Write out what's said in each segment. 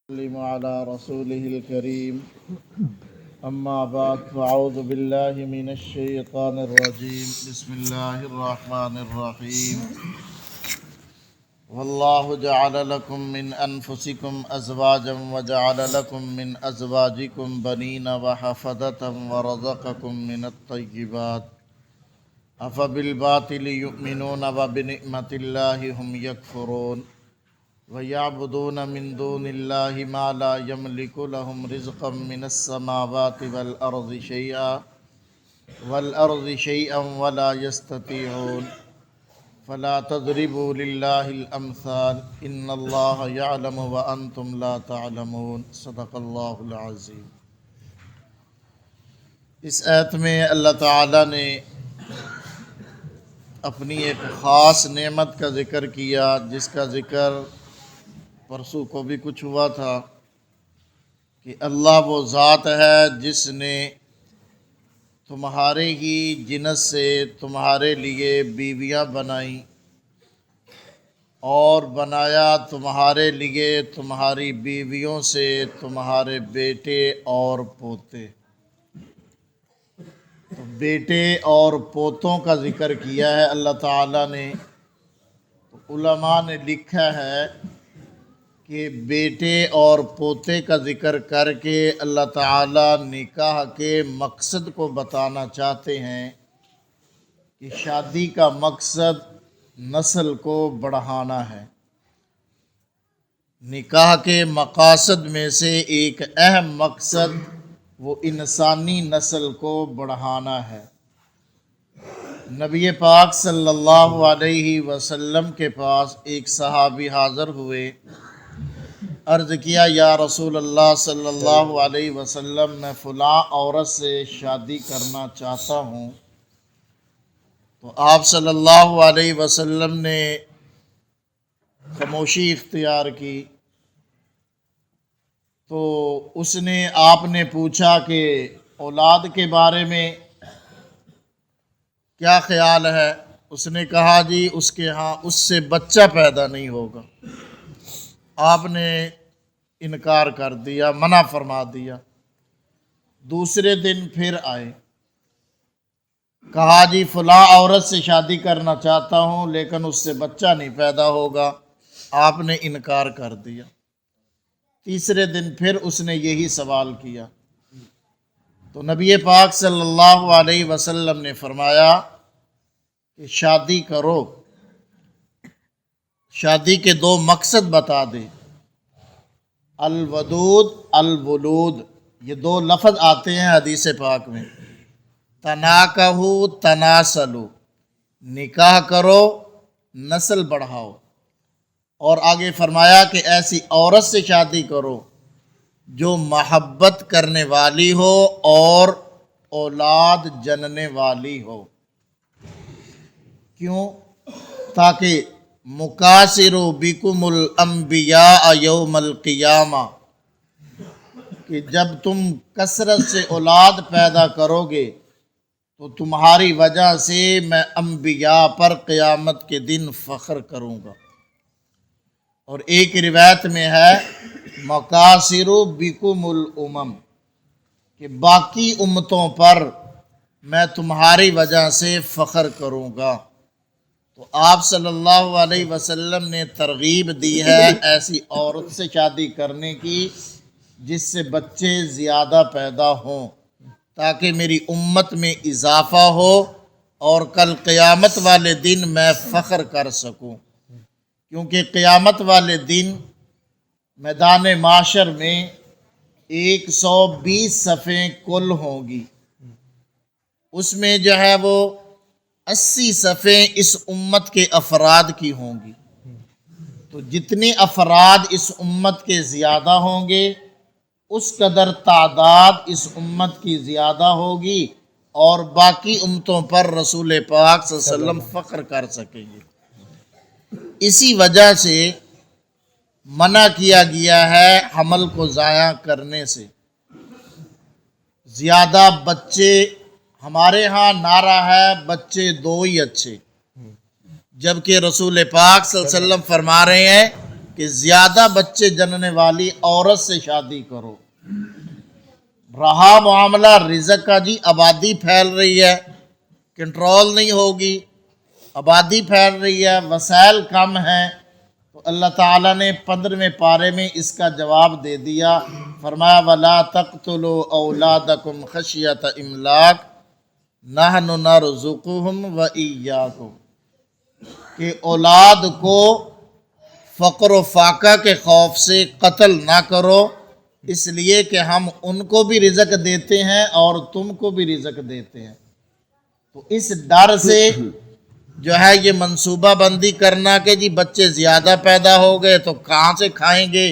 وسلم على رسوله الكريم أما بعد فأعوذ بالله من الشيطان الرجيم بسم الله الرحمن الرحيم والله جعل لكم من أنفسكم أزواجا وجعل لكم من أزواجكم بنين وحفظة ورزقكم من الطيبات أفبالباطل يؤمنون وبنعمة الله هم يكفرون وَيَعْبُدُونَ مِن دُونِ اللَّهِ مَا لَا يَمْلِكُ لَهُمْ رِزْقًا مِّنَ السَّمَاوَاتِ وَالْأَرْضِ شَيْئًا وَلَا يَسْتَطِيعُونَ فَلَا تَضْرِبُوا لِلَّهِ الْأَمْثَالَ إِنَّ اللَّهَ يَعْلَمُ وَأَنْتُمْ لَا تَعْلَمُونَ صدق اللہ العظیم۔ اس آیت میں اللہ تعالیٰ نے اپنی ایک خاص نعمت کا ذکر کیا، جس کا ذکر پرسوں کو بھی کچھ ہوا تھا کہ اللہ وہ ذات ہے جس نے تمہارے ہی جنس سے تمہارے لیے بیویاں بنائیں اور بنایا تمہارے لیے تمہاری بیویوں سے تمہارے بیٹے اور پوتے۔ تو بیٹے اور پوتوں کا ذکر کیا ہے اللہ تعالیٰ نے۔ تو علماء نے لکھا ہے کہ بیٹے اور پوتے کا ذکر کر کے اللہ تعالیٰ نکاح کے مقصد کو بتانا چاہتے ہیں کہ شادی کا مقصد نسل کو بڑھانا ہے۔ نکاح کے مقاصد میں سے ایک اہم مقصد وہ انسانی نسل کو بڑھانا ہے۔ نبی پاک صلی اللہ علیہ وسلم کے پاس ایک صحابی حاضر ہوئے، عرض کیا یا رسول اللہ صلی اللہ علیہ وسلم، میں فلاں عورت سے شادی کرنا چاہتا ہوں۔ تو آپ صلی اللہ علیہ وسلم نے خاموشی اختیار کی۔ تو آپ نے پوچھا کہ اولاد کے بارے میں کیا خیال ہے؟ اس نے کہا جی اس کے ہاں اس سے بچہ پیدا نہیں ہوگا۔ آپ نے انکار کر دیا، منع فرما دیا۔ دوسرے دن پھر آئے، کہا جی فلاں عورت سے شادی کرنا چاہتا ہوں لیکن اس سے بچہ نہیں پیدا ہوگا۔ آپ نے انکار کر دیا۔ تیسرے دن پھر اس نے یہی سوال کیا۔ تو نبی پاک صلی اللہ علیہ وسلم نے فرمایا کہ شادی کرو۔ شادی کے دو مقصد بتا دے، الودود الولود، یہ دو لفظ آتے ہیں حدیث پاک میں۔ تناکحوا تناسلوا، نکاح کرو نسل بڑھاؤ۔ اور آگے فرمایا کہ ایسی عورت سے شادی کرو جو محبت کرنے والی ہو اور اولاد جننے والی ہو۔ کیوں؟ تاکہ مکاثر بکم الانبیاء یوم القیامہ، کہ جب تم کثرت سے اولاد پیدا کرو گے تو تمہاری وجہ سے میں انبیاء پر قیامت کے دن فخر کروں گا۔ اور ایک روایت میں ہے مکاثر بکم الامم، کہ باقی امتوں پر میں تمہاری وجہ سے فخر کروں گا۔ تو آپ صلی اللہ علیہ وسلم نے ترغیب دی ہے ایسی عورت سے شادی کرنے کی جس سے بچے زیادہ پیدا ہوں، تاکہ میری امت میں اضافہ ہو اور کل قیامت والے دن میں فخر کر سکوں۔ کیونکہ قیامت والے دن میدان محشر میں 120 صفیں کل ہوں گی، اس میں جو ہے وہ 80 صفیں اس امت کے افراد کی ہوں گی۔ تو جتنے افراد اس امت کے زیادہ ہوں گے اس قدر تعداد اس امت کی زیادہ ہوگی اور باقی امتوں پر رسول پاک صلی اللہ علیہ وسلم فخر کر سکیں گے۔ اسی وجہ سے منع کیا گیا ہے حمل کو ضائع کرنے سے۔ زیادہ بچے، ہمارے ہاں نعرہ ہے بچے دو ہی اچھے، جبکہ رسول پاک صلی اللہ علیہ وسلم فرما رہے ہیں کہ زیادہ بچے جننے والی عورت سے شادی کرو۔ رہا معاملہ رزق کا جی، آبادی پھیل رہی ہے، کنٹرول نہیں ہوگی، آبادی پھیل رہی ہے، وسائل کم ہیں، تو اللہ تعالیٰ نے 15ویں پارے میں اس کا جواب دے دیا، فرمایا وَلَا تَقْتُلُوا أَوْلَادَكُمْ خَشْيَةَ إِمْلَاقٍ نَحْنُ نَرْزُقُهُمْ وَإِيَّاكُمْ، کہ اولاد کو فقر و فاقہ کے خوف سے قتل نہ کرو، اس لیے کہ ہم ان کو بھی رزق دیتے ہیں اور تم کو بھی رزق دیتے ہیں۔ تو اس ڈر سے جو ہے یہ منصوبہ بندی کرنا کہ جی بچے زیادہ پیدا ہو گئے تو کہاں سے کھائیں گے،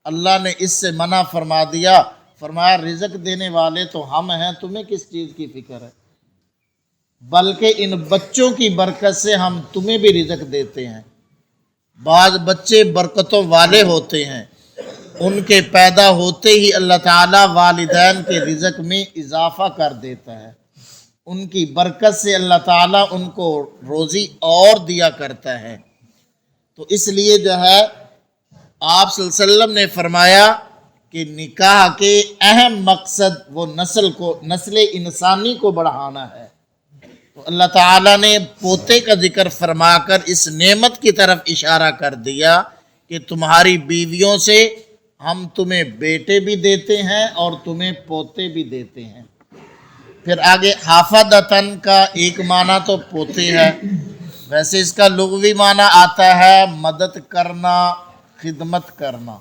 اللہ نے اس سے منع فرما دیا، فرمایا رزق دینے والے تو ہم ہیں، تمہیں کس چیز کی فکر ہے، بلکہ ان بچوں کی برکت سے ہم تمہیں بھی رزق دیتے ہیں۔ بعض بچے برکتوں والے ہوتے ہیں، ان کے پیدا ہوتے ہی اللہ تعالیٰ والدین کے رزق میں اضافہ کر دیتا ہے، ان کی برکت سے اللہ تعالیٰ ان کو روزی اور دیا کرتا ہے۔ تو اس لیے جو ہے آپ صلی اللہ علیہ وسلم نے فرمایا کہ نکاح کے اہم مقصد وہ نسل انسانی کو بڑھانا ہے۔ تو اللہ تعالیٰ نے پوتے کا ذکر فرما کر اس نعمت کی طرف اشارہ کر دیا کہ تمہاری بیویوں سے ہم تمہیں بیٹے بھی دیتے ہیں اور تمہیں پوتے بھی دیتے ہیں۔ پھر آگے حافظتاً کا ایک معنی تو پوتے ہے، ویسے اس کا لغوی معنی آتا ہے مدد کرنا، خدمت کرنا۔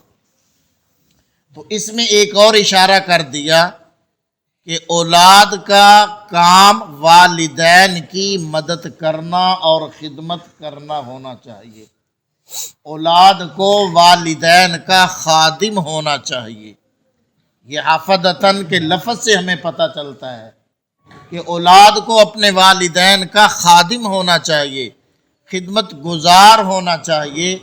تو اس میں ایک اور اشارہ کر دیا کہ اولاد کا کام والدین کی مدد کرنا اور خدمت کرنا ہونا چاہیے، اولاد کو والدین کا خادم ہونا چاہیے۔ یہ حافظتاً کے لفظ سے ہمیں پتہ چلتا ہے کہ اولاد کو اپنے والدین کا خادم ہونا چاہیے، خدمت گزار ہونا چاہیے۔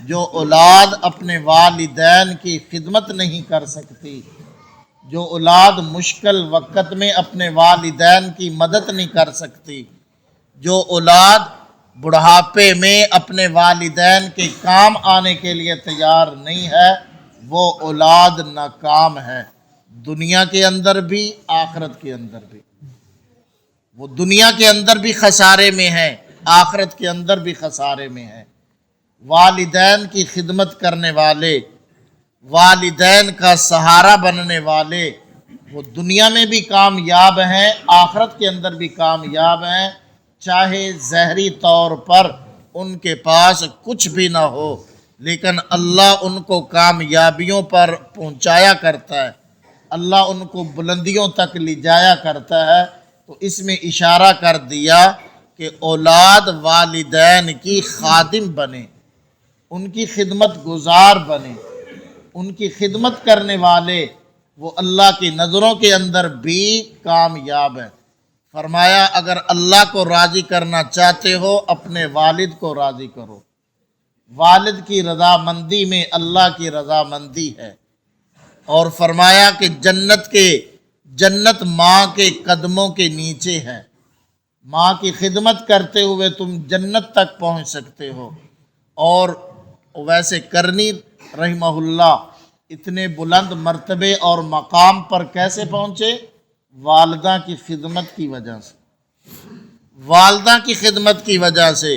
جو اولاد اپنے والدین کی خدمت نہیں کر سکتی، جو اولاد مشکل وقت میں اپنے والدین کی مدد نہیں کر سکتی، جو اولاد بڑھاپے میں اپنے والدین کے کام آنے کے لیے تیار نہیں ہے، وہ اولاد ناکام ہے، دنیا کے اندر بھی آخرت کے اندر بھی۔ وہ دنیا کے اندر بھی خسارے میں ہے، آخرت کے اندر بھی خسارے میں ہے۔ والدین کی خدمت کرنے والے، والدین کا سہارا بننے والے، وہ دنیا میں بھی کامیاب ہیں، آخرت کے اندر بھی کامیاب ہیں، چاہے ظاہری طور پر ان کے پاس کچھ بھی نہ ہو، لیکن اللہ ان کو کامیابیوں پر پہنچایا کرتا ہے، اللہ ان کو بلندیوں تک لے جایا کرتا ہے۔ تو اس میں اشارہ کر دیا کہ اولاد والدین کی خادم بنے، ان کی خدمت گزار بنے، ان کی خدمت کرنے والے، وہ اللہ کی نظروں کے اندر بھی کامیاب ہیں۔ فرمایا اگر اللہ کو راضی کرنا چاہتے ہو اپنے والد کو راضی کرو، والد کی رضامندی میں اللہ کی رضامندی ہے۔ اور فرمایا کہ جنت ماں کے قدموں کے نیچے ہے، ماں کی خدمت کرتے ہوئے تم جنت تک پہنچ سکتے ہو۔ اور ویسے کرنی رحمہ اللہ اتنے بلند مرتبے اور مقام پر کیسے پہنچے؟ والدہ کی خدمت کی وجہ سے، والدہ کی خدمت کی وجہ سے،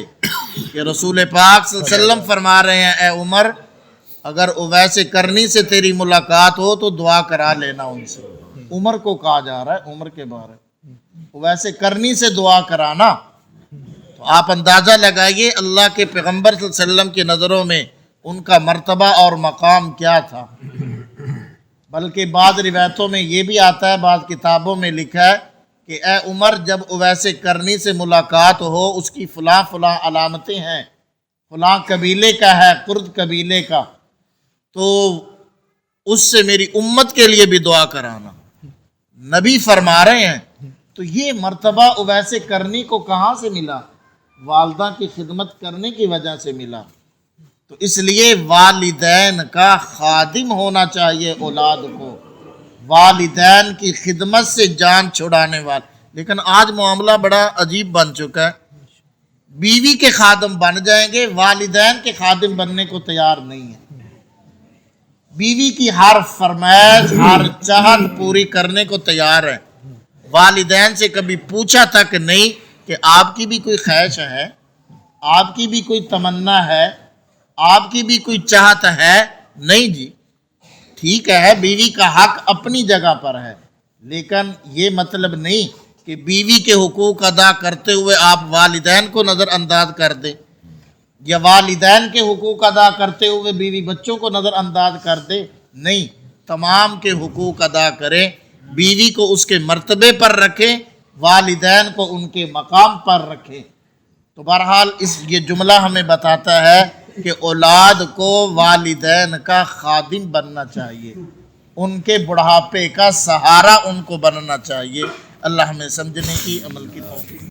کہ رسول پاک صلی اللہ علیہ وسلم فرما رہے ہیں اے عمر اگر اویس کرنی سے تیری ملاقات ہو تو دعا کرا لینا ان سے۔ عمر کو کہا جا رہا ہے، عمر کے بارے، اویس کرنی سے دعا کرانا۔ تو آپ اندازہ لگائیے اللہ کے پیغمبر صلی اللہ علیہ وسلم کی نظروں میں ان کا مرتبہ اور مقام کیا تھا۔ بلکہ بعض روایتوں میں یہ بھی آتا ہے، بعض کتابوں میں لکھا ہے کہ اے عمر جب اویس کرنی سے ملاقات ہو، اس کی فلاں فلاں علامتیں ہیں، فلاں قبیلے کا ہے، کرد قبیلے کا، تو اس سے میری امت کے لیے بھی دعا کرانا۔ نبی فرما رہے ہیں، تو یہ مرتبہ اویس کرنی کو کہاں سے ملا؟ والدہ کی خدمت کرنے کی وجہ سے ملا۔ تو اس لیے والدین کا خادم ہونا چاہیے اولاد کو، والدین کی خدمت سے جان چھڑانے والا۔ لیکن آج معاملہ بڑا عجیب بن چکا ہے، بیوی کے خادم بن جائیں گے، والدین کے خادم بننے کو تیار نہیں ہیں۔ بیوی کی ہر فرمائش، ہر چاہت پوری کرنے کو تیار ہے۔ والدین سے کبھی پوچھا تک نہیں کہ آپ کی بھی کوئی خواہش ہے، آپ کی بھی کوئی تمنا ہے، آپ کی بھی کوئی چاہت ہے؟ نہیں جی۔ ٹھیک ہے، بیوی کا حق اپنی جگہ پر ہے، لیکن یہ مطلب نہیں کہ بیوی کے حقوق ادا کرتے ہوئے آپ والدین کو نظر انداز کر دیں، یا والدین کے حقوق ادا کرتے ہوئے بیوی بچوں کو نظر انداز کر دے۔ نہیں، تمام کے حقوق ادا کریں، بیوی کو اس کے مرتبے پر رکھیں، والدین کو ان کے مقام پر رکھیں۔ تو بہرحال یہ جملہ ہمیں بتاتا ہے کہ اولاد کو والدین کا خادم بننا چاہیے، ان کے بڑھاپے کا سہارا ان کو بننا چاہیے۔ اللہ ہمیں سمجھنے کی، عمل کی توفیق